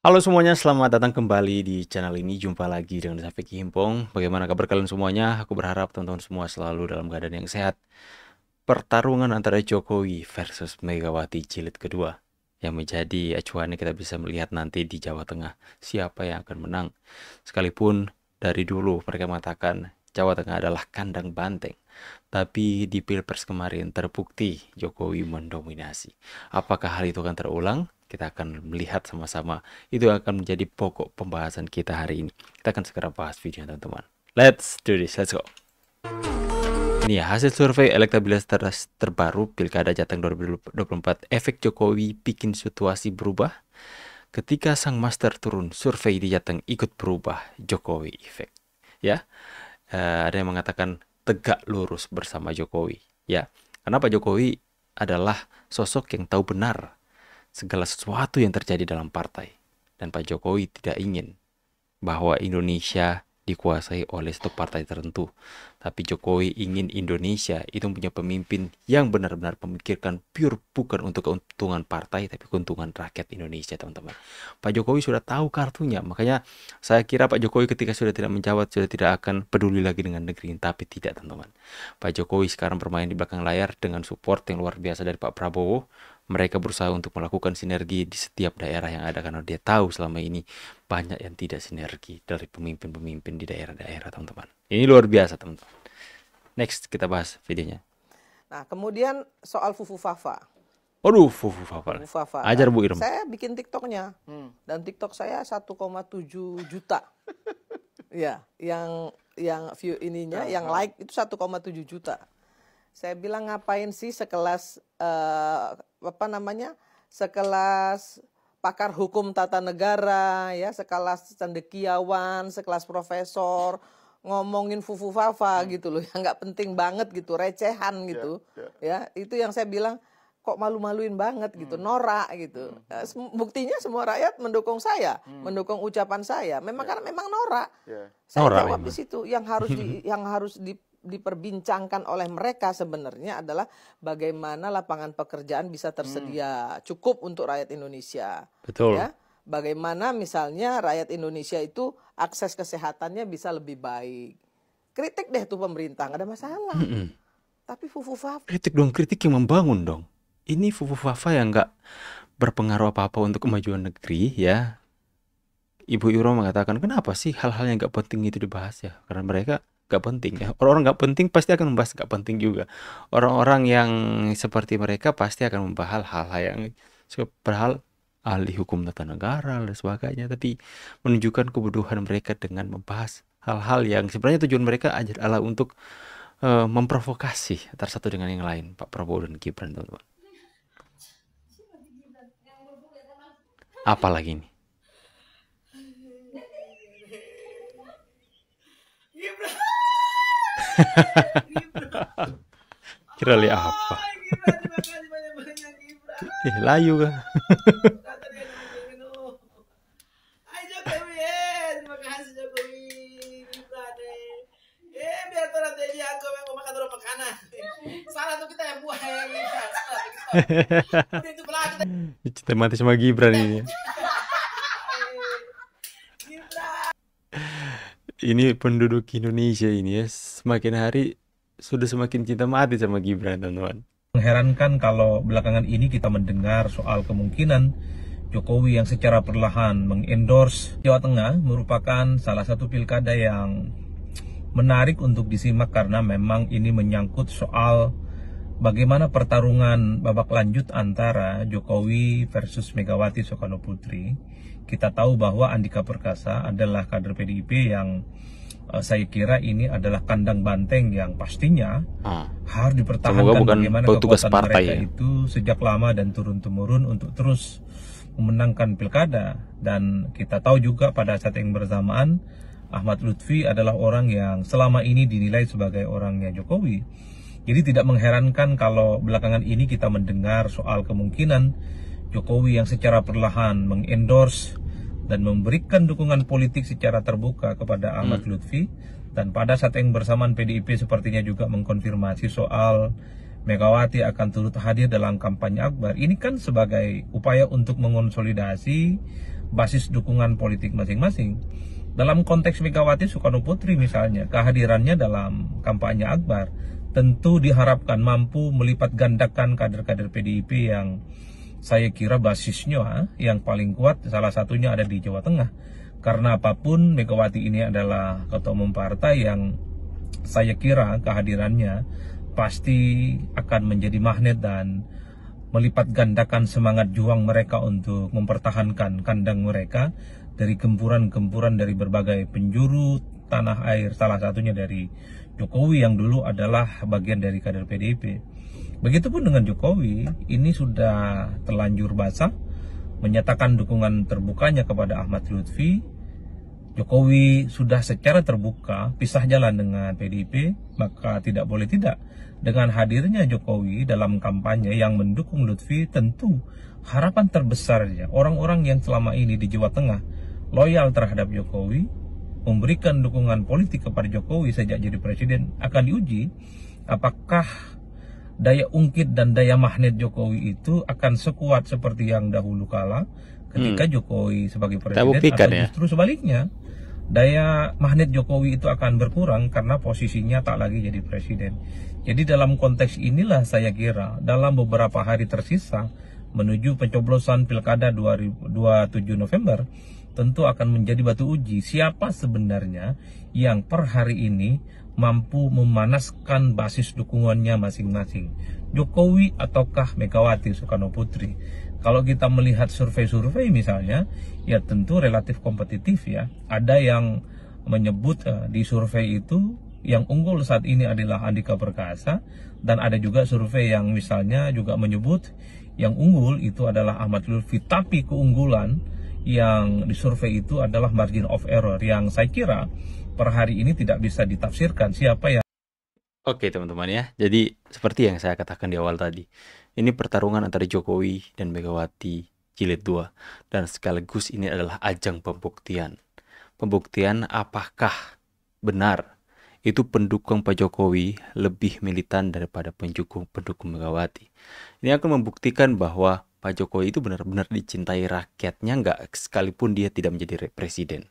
Halo semuanya, selamat datang kembali di channel ini. Jumpa lagi dengan saya Vicky Himpong. Bagaimana kabar kalian semuanya? Aku berharap teman-teman semua selalu dalam keadaan yang sehat. Pertarungan antara Jokowi versus Megawati jilid kedua yang menjadi acuannya kita bisa melihat nanti di Jawa Tengah siapa yang akan menang. Sekalipun dari dulu mereka mengatakan Jawa Tengah adalah kandang banteng, tapi di Pilpres kemarin terbukti Jokowi mendominasi. Apakah hal itu akan terulang? Kita akan melihat sama-sama. Itu akan menjadi pokok pembahasan kita hari ini. Kita akan segera bahas videonya, teman-teman. Let's do this, let's go. Ini ya, hasil survei elektabilitas terbaru Pilkada Jateng 2024. Efek Jokowi bikin situasi berubah. Ketika sang master turun, survei di Jateng ikut berubah. Jokowi efek. Ya, ada yang mengatakan tegak lurus bersama Jokowi. Ya, karena Pak Jokowi adalah sosok yang tahu benar segala sesuatu yang terjadi dalam partai. Dan Pak Jokowi tidak ingin bahwa Indonesia dikuasai oleh satu partai tertentu. Tapi Jokowi ingin Indonesia itu punya pemimpin yang benar-benar memikirkan pure bukan untuk keuntungan partai, tapi keuntungan rakyat Indonesia, teman-teman. Pak Jokowi sudah tahu kartunya, makanya saya kira Pak Jokowi ketika sudah tidak menjawab, sudah tidak akan peduli lagi dengan negeri, tapi tidak, teman-teman. Pak Jokowi sekarang bermain di belakang layar dengan support yang luar biasa dari Pak Prabowo. Mereka berusaha untuk melakukan sinergi di setiap daerah yang ada karena dia tahu selama ini banyak yang tidak sinergi dari pemimpin-pemimpin di daerah-daerah, teman-teman. Ini luar biasa, teman-teman. Next, kita bahas videonya. Nah, kemudian soal Fufu Fafa. Waduh, Fufu Fafa. Fufu Fafa. Ajar Bu Irma. Saya bikin TikToknya. Dan TikTok saya 1,7 juta. Ya, yang view ininya, yang like itu 1,7 juta. Saya bilang ngapain sih sekelas sekelas pakar hukum tata negara, ya, sekelas cendekiawan, sekelas profesor ngomongin Fufu Fafa gitu loh, yang nggak penting banget gitu, recehan gitu, ya, itu yang saya bilang kok malu-maluin banget gitu, norak gitu. Buktinya semua rakyat mendukung saya, mendukung ucapan saya, memang karena memang norak. Saya Norak jawab memang. di situ yang harus diperbincangkan oleh mereka sebenarnya adalah bagaimana lapangan pekerjaan bisa tersedia cukup untuk rakyat Indonesia. Betul. Ya, bagaimana misalnya rakyat Indonesia itu akses kesehatannya bisa lebih baik. Kritik deh tuh pemerintah, nggak ada masalah. Tapi Fufu Fafa Kritik dong, kritik yang membangun dong. Ini Fufu Fafa yang nggak berpengaruh apa-apa untuk kemajuan negeri, ya. Ibu Iro mengatakan, kenapa sih hal-hal yang nggak penting itu dibahas ya? Karena mereka nggak penting ya. Orang-orang nggak penting pasti akan membahas nggak penting juga. Orang-orang yang seperti mereka pasti akan membahas hal-hal yang padahal ahli hukum tata negara dan sebagainya, tapi menunjukkan kebodohan mereka dengan membahas hal-hal yang sebenarnya tujuan mereka adalah untuk memprovokasi antara satu dengan yang lain, Pak Prabowo dan Gibran, teman-teman. Apalagi ini? Kira lihat apa? Layu kan? salah tuh kita yang buah yang Cinta mati sama Gibran ini. Ini penduduk Indonesia ini ya, semakin hari sudah semakin cinta mati sama Gibran, teman-teman. Mengherankan kalau belakangan ini kita mendengar soal kemungkinan Jokowi yang secara perlahan mengendorse Jawa Tengah merupakan salah satu pilkada yang menarik untuk disimak karena memang ini menyangkut soal bagaimana pertarungan babak lanjut antara Jokowi versus Megawati Soekarno Putri. Kita tahu bahwa Andika Perkasa adalah kader PDIP yang saya kira ini adalah kandang banteng yang pastinya harus dipertahankan bagaimana kekuatan mereka itu sejak lama dan turun-temurun untuk terus memenangkan pilkada. Dan kita tahu juga pada saat yang bersamaan Ahmad Lutfi adalah orang yang selama ini dinilai sebagai orangnya Jokowi. Jadi tidak mengherankan kalau belakangan ini kita mendengar soal kemungkinan Jokowi yang secara perlahan mengendorse dan memberikan dukungan politik secara terbuka kepada Ahmad Lutfi. Dan pada saat yang bersamaan PDIP sepertinya juga mengkonfirmasi soal Megawati akan turut hadir dalam kampanye akbar. Ini kan sebagai upaya untuk mengonsolidasi basis dukungan politik masing-masing. Dalam konteks Megawati Soekarnoputri misalnya, kehadirannya dalam kampanye Akbar tentu diharapkan mampu melipat gandakan kader-kader PDIP yang saya kira basisnya yang paling kuat salah satunya ada di Jawa Tengah. Karena apapun Megawati ini adalah ketua umum partai yang saya kira kehadirannya pasti akan menjadi magnet dan melipat gandakan semangat juang mereka untuk mempertahankan kandang mereka dari gempuran-gempuran dari berbagai penjuru tanah air, salah satunya dari Jokowi yang dulu adalah bagian dari kader PDIP. Begitupun dengan Jokowi, ini sudah terlanjur basah menyatakan dukungan terbukanya kepada Ahmad Lutfi. Jokowi sudah secara terbuka pisah jalan dengan PDIP, maka tidak boleh tidak dengan hadirnya Jokowi dalam kampanye yang mendukung Lutfi, tentu harapan terbesarnya orang-orang yang selama ini di Jawa Tengah loyal terhadap Jokowi, memberikan dukungan politik kepada Jokowi sejak jadi presiden, akan diuji apakah daya ungkit dan daya magnet Jokowi itu akan sekuat seperti yang dahulu kala ketika Jokowi sebagai presiden, atau justru sebaliknya daya magnet Jokowi itu akan berkurang karena posisinya tak lagi jadi presiden. Jadi dalam konteks inilah saya kira dalam beberapa hari tersisa menuju pencoblosan Pilkada 27 November tentu akan menjadi batu uji siapa sebenarnya yang per hari ini mampu memanaskan basis dukungannya masing-masing, Jokowi ataukah Megawati Soekarnoputri. Kalau kita melihat survei-survei misalnya, ya tentu relatif kompetitif ya. Ada yang menyebut di survei itu yang unggul saat ini adalah Andika Perkasa, dan ada juga survei yang misalnya juga menyebut yang unggul itu adalah Ahmad Lutfi, tapi keunggulan yang disurvei itu adalah margin of error yang saya kira per hari ini tidak bisa ditafsirkan siapa yang. Oke teman-teman ya, jadi seperti yang saya katakan di awal tadi, ini pertarungan antara Jokowi dan Megawati jilid 2, dan sekaligus ini adalah ajang pembuktian. Pembuktian apakah benar itu pendukung Pak Jokowi lebih militan daripada pendukung Megawati. Ini akan membuktikan bahwa Pak Jokowi itu benar-benar dicintai rakyatnya, nggak sekalipun dia tidak menjadi presiden.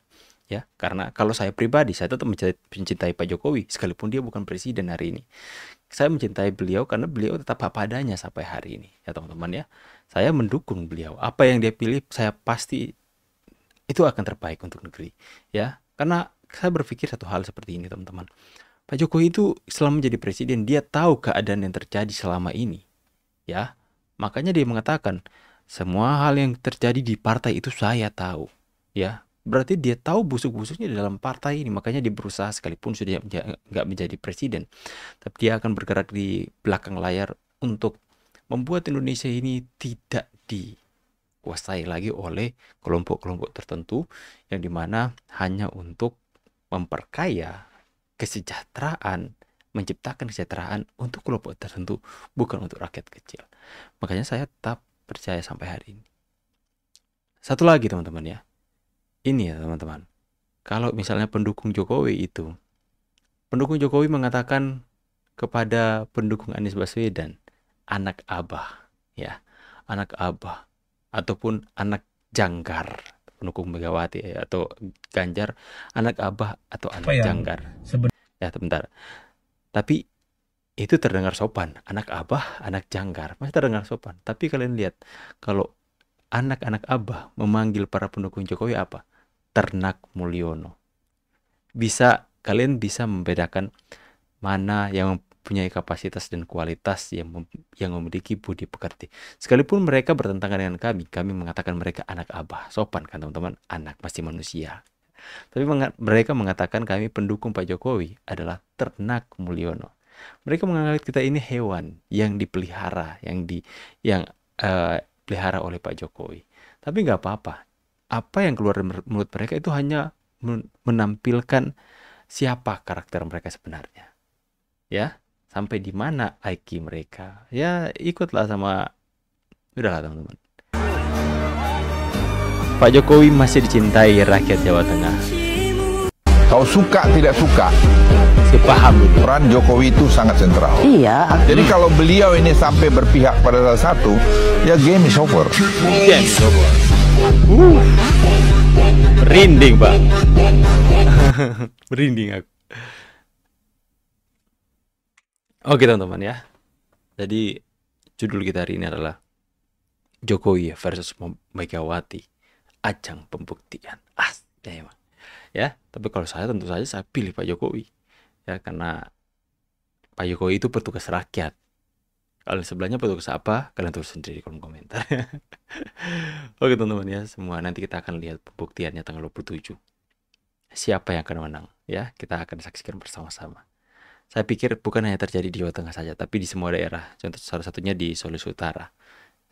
Ya, karena kalau saya pribadi, saya tetap mencintai Pak Jokowi sekalipun dia bukan presiden hari ini. Saya mencintai beliau karena beliau tetap apa adanya sampai hari ini. Ya teman-teman ya, saya mendukung beliau. Apa yang dia pilih, saya pasti itu akan terbaik untuk negeri. Ya, karena saya berpikir satu hal seperti ini teman-teman. Pak Jokowi itu selama menjadi presiden, dia tahu keadaan yang terjadi selama ini. Ya, makanya dia mengatakan, semua hal yang terjadi di partai itu saya tahu. Ya, berarti dia tahu busuk-busuknya di dalam partai ini. Makanya dia berusaha sekalipun sudah nggak menjadi presiden, tapi dia akan bergerak di belakang layar untuk membuat Indonesia ini tidak dikuasai lagi oleh kelompok-kelompok tertentu yang dimana hanya untuk memperkaya kesejahteraan, menciptakan kesejahteraan untuk kelompok tertentu, bukan untuk rakyat kecil. Makanya saya tetap percaya sampai hari ini. Satu lagi teman-teman ya, ini ya teman-teman, kalau misalnya pendukung Jokowi itu, pendukung Jokowi mengatakan kepada pendukung Anies Baswedan, anak abah, ya, anak abah, ataupun anak janggar, pendukung Megawati ya, atau Ganjar, anak abah atau anak janggar. Ya sebentar, tapi itu terdengar sopan, anak abah, anak janggar, masih terdengar sopan. Tapi kalian lihat, kalau anak-anak abah memanggil para pendukung Jokowi apa? Ternak Mulyono. Kalian bisa membedakan mana yang mempunyai kapasitas dan kualitas yang memiliki budi pekerti. Sekalipun mereka bertentangan dengan kami mengatakan mereka anak abah, sopan kan teman-teman, anak masih manusia. Tapi mereka mengatakan kami pendukung Pak Jokowi adalah ternak Mulyono. Mereka menganggap kita ini hewan yang dipelihara, yang pelihara oleh Pak Jokowi. Tapi nggak apa-apa. Apa yang keluar dari mulut mereka itu hanya menampilkan siapa karakter mereka sebenarnya. Ya, sampai di mana IQ mereka. Ya, ikutlah sama. Udahlah teman-teman. Pak Jokowi masih dicintai rakyat Jawa Tengah. Kau suka tidak suka, Sepaham itu. peran Jokowi itu sangat sentral. Iya. Jadi kalau beliau ini sampai berpihak pada salah satu, ya game is over. Game is over. Merinding, Pak. Merinding aku. Oke teman-teman ya. Jadi judul kita hari ini adalah Jokowi versus Megawati, ajang pembuktian. Ya emang. Ya, tapi kalau saya tentu saja saya pilih Pak Jokowi. Ya, karena Pak Jokowi itu petugas rakyat. Kalau sebelahnya petugas apa? Kalian tulis sendiri di kolom komentar. Oke teman-teman ya, semua nanti kita akan lihat pembuktiannya tanggal 27. Siapa yang akan menang? Ya, kita akan saksikan bersama-sama. Saya pikir bukan hanya terjadi di Jawa Tengah saja, tapi di semua daerah. Contoh salah satunya di Sulawesi Utara.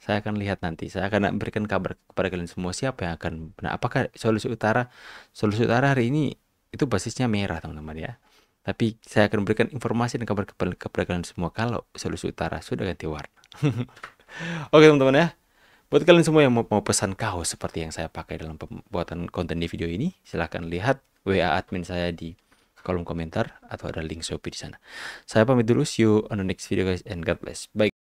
Saya akan lihat nanti. Saya akan memberikan kabar kepada kalian semua siapa yang akan benar. Apakah Sulawesi Utara hari ini itu basisnya merah, teman-teman ya. Tapi saya akan memberikan informasi dan kabar kepada kalian semua kalau Sulawesi Utara sudah ganti warna. Oke teman-teman ya. Buat kalian semua yang mau pesan kaos seperti yang saya pakai dalam pembuatan konten di video ini, silahkan lihat WA admin saya di kolom komentar atau ada link Shopee di sana. Saya pamit dulu, see you on the next video guys, and God bless. Bye.